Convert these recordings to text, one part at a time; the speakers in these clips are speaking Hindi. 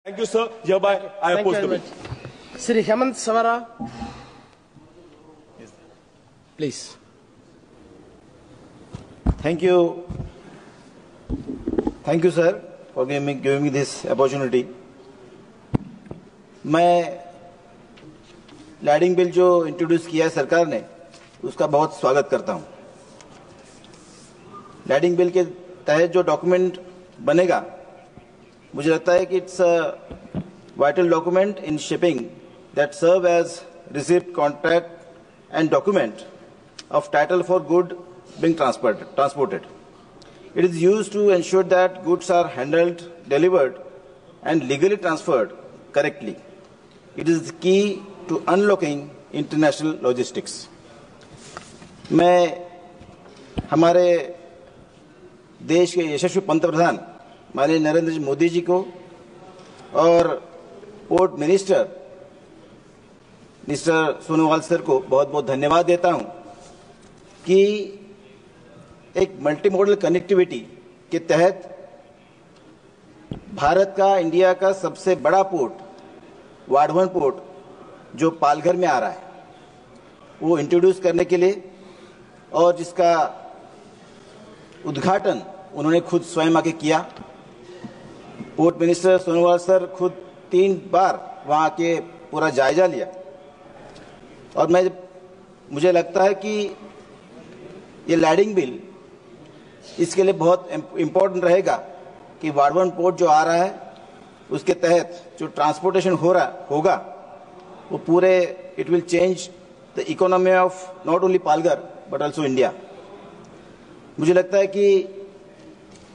Thank you, sir. Hereby, I oppose the bill. Sri Hemant Savara, please. Thank you. Thank you, sir, for giving me this opportunity. मैं लैडिंग बिल जो इंट्रोड्यूस किया है सरकार ने उसका बहुत स्वागत करता हूं। लैडिंग बिल के तहत जो डॉक्यूमेंट बनेगा मुझे लगता है कि it's a vital document in shipping that serve as receipt contract and document of title for good being transported. It is used to ensure that goods are handled, delivered, and legally transferred correctly. It is the key to unlocking international logistics. मैं हमारे देश के यशस्वी पंतप्रधान माननीय नरेंद्र मोदी जी को और port minister mister Sonowal sir को बहुत बहुत धन्यवाद देता हूं कि एक मल्टी मॉडल कनेक्टिविटी के तहत भारत का इंडिया का सबसे बड़ा पोर्ट वाधवन पोर्ट जो पालघर में आ रहा है वो इंट्रोड्यूस करने के लिए और जिसका उद्घाटन उन्होंने खुद स्वयं आके किया। पोर्ट मिनिस्टर सोनोवाल सर खुद 3 बार वहां के पूरा जायजा लिया और मुझे लगता है कि ये लैडिंग बिल इसके लिए बहुत इम्पोर्टेंट रहेगा कि वाधवन पोर्ट जो आ रहा है उसके तहत जो ट्रांसपोर्टेशन होगा वो पूरे it will change the economy of not only Palghar but also India. मुझे लगता है कि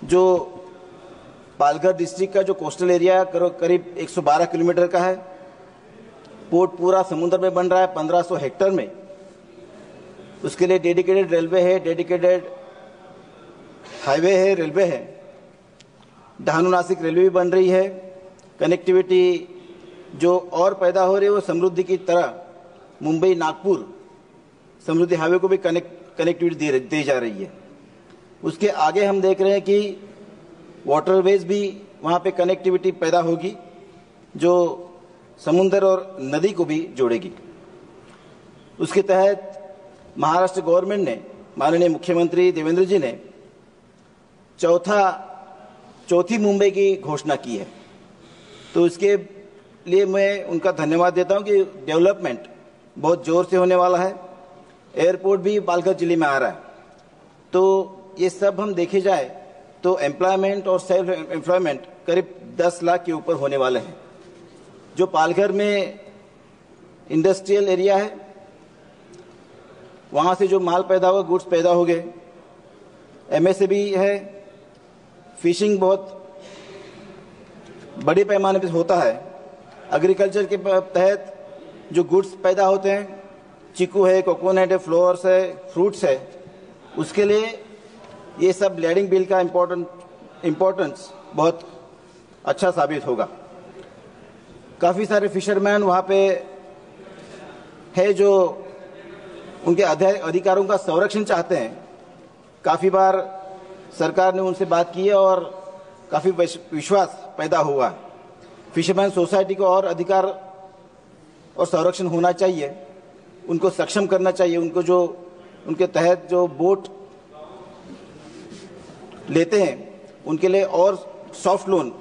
जो पालघर डिस्ट्रिक्ट का जो कोस्टल एरिया करीब 112 किलोमीटर का है, पोर्ट पूरा समुद्र में बन रहा है 1500 हेक्टेयर में। उसके लिए डेडिकेटेड रेलवे है, डेडिकेटेड हाईवे है, रेलवे है, डहाणू नासिक रेलवे भी बन रही है। कनेक्टिविटी जो और पैदा हो रही है वो समृद्धि की तरह मुंबई नागपुर समृद्धि हाईवे को भी कनेक्टिविटी दी जा रही है। उसके आगे हम देख रहे हैं कि वाटरवेज भी वहाँ पे कनेक्टिविटी पैदा होगी जो समुद्र और नदी को भी जोड़ेगी। उसके तहत महाराष्ट्र गवर्नमेंट ने माननीय मुख्यमंत्री देवेंद्र जी ने चौथी मुंबई की घोषणा की है, तो इसके लिए मैं उनका धन्यवाद देता हूं कि डेवलपमेंट बहुत जोर से होने वाला है। एयरपोर्ट भी पालघर जिले में आ रहा है, तो ये सब हम देखे जाए तो एम्प्लॉयमेंट और सेल्फ एम्प्लॉयमेंट करीब 10 लाख के ऊपर होने वाले हैं। जो पालघर में इंडस्ट्रियल एरिया है वहां से जो माल पैदा हुआ, गुड्स पैदा हो गए, एमएसएमई है, फिशिंग बहुत बड़े पैमाने पर होता है। एग्रीकल्चर के तहत जो गुड्स पैदा होते हैं, चीकू है, कोकोनट है, फ्लावर्स है, फ्रूट्स है, उसके लिए ये सब लैडिंग बिल का इम्पोर्टेंस बहुत अच्छा साबित होगा। काफ़ी सारे फिशरमैन वहाँ पे है जो उनके अधिकारों का संरक्षण चाहते हैं। काफ़ी बार सरकार ने उनसे बात की है और काफ़ी विश्वास पैदा हुआ। फिशरमैन सोसाइटी को और अधिकार और संरक्षण होना चाहिए, उनको सक्षम करना चाहिए। उनको जो उनके तहत जो बोट लेते हैं उनके लिए और सॉफ्ट लोन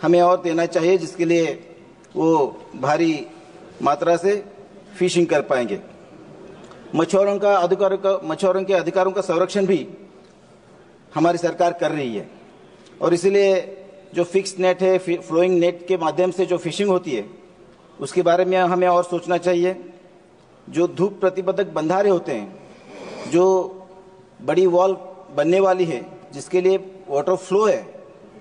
हमें और देना चाहिए, जिसके लिए वो भारी मात्रा से फिशिंग कर पाएंगे। मछुआरों के अधिकारों का संरक्षण भी हमारी सरकार कर रही है और इसीलिए जो फिक्स्ड नेट है, फ्लोइंग नेट के माध्यम से जो फिशिंग होती है उसके बारे में हमें और सोचना चाहिए। जो धूप प्रतिबंधक बंधारे होते हैं, जो बड़ी वॉल बनने वाली है जिसके लिए वाटर फ्लो है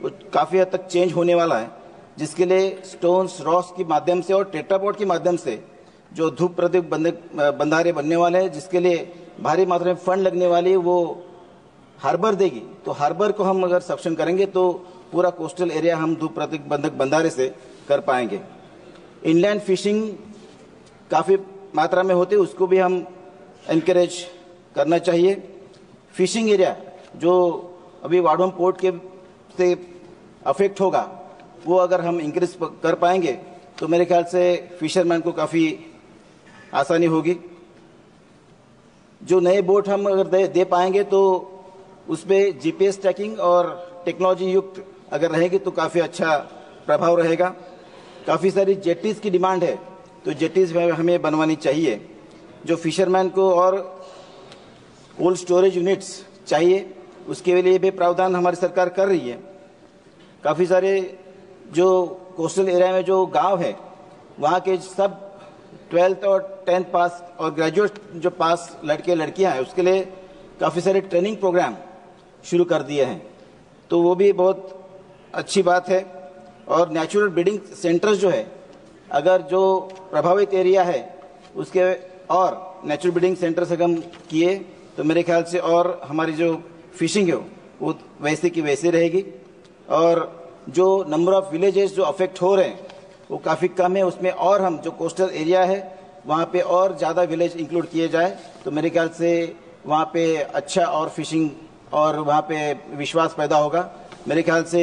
वो काफ़ी हद तक चेंज होने वाला है, जिसके लिए स्टोन्स रॉक्स के माध्यम से और टेट्रापोड के माध्यम से जो धूप प्रतिबंधक बंधारे बनने वाले हैं, जिसके लिए भारी मात्रा में फंड लगने वाली है, वो हार्बर देगी। तो हार्बर को हम अगर सक्षम करेंगे तो पूरा कोस्टल एरिया हम धूप प्रतिबंधक बंधारे से कर पाएंगे। इनलैंड फिशिंग काफ़ी मात्रा में होती है, उसको भी हम एनकरेज करना चाहिए। फिशिंग एरिया जो अभी वाधवन पोर्ट के से अफेक्ट होगा वो अगर हम इंक्रीज कर पाएंगे तो मेरे ख्याल से फिशरमैन को काफ़ी आसानी होगी। जो नए बोट हम अगर दे पाएंगे तो उसमें जीपीएस ट्रैकिंग और टेक्नोलॉजी युक्त अगर रहेगी तो काफ़ी अच्छा प्रभाव रहेगा। काफ़ी सारी जेटीज़ की डिमांड है, तो जेटीज़ हमें बनवानी चाहिए। जो फिशरमैन को और कोल्ड स्टोरेज यूनिट्स चाहिए, उसके लिए भी प्रावधान हमारी सरकार कर रही है। काफ़ी सारे जो कोस्टल एरिया में जो गांव है, वहाँ के सब 12th और 10th पास और ग्रेजुएट जो पास लड़के लड़कियां हैं, उसके लिए काफ़ी सारे ट्रेनिंग प्रोग्राम शुरू कर दिए हैं, तो वो भी बहुत अच्छी बात है। और नेचुरल ब्रीडिंग सेंटर्स जो है, अगर जो प्रभावित एरिया है उसके और नेचुरल ब्रीडिंग सेंटर्स अगर हम किए तो मेरे ख्याल से और हमारी जो फिशिंग है वो वैसे की वैसे रहेगी। और जो नंबर ऑफ विलेजेस जो अफेक्ट हो रहे हैं वो काफ़ी कम है, उसमें और हम जो कोस्टल एरिया है वहाँ पे और ज़्यादा विलेज इंक्लूड किए जाए तो मेरे ख्याल से वहाँ पे अच्छा और फिशिंग और वहाँ पे विश्वास पैदा होगा। मेरे ख्याल से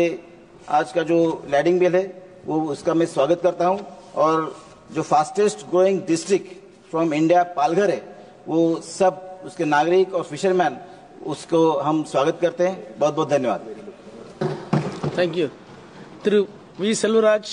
आज का जो लैंडिंग बिल है वो उसका मैं स्वागत करता हूँ। और जो fastest growing district from India Palghar है, वो सब उसके नागरिक और फिशरमैन उसको हम स्वागत करते हैं। बहुत बहुत धन्यवाद। Thank you. Thiru V. Selvaraj.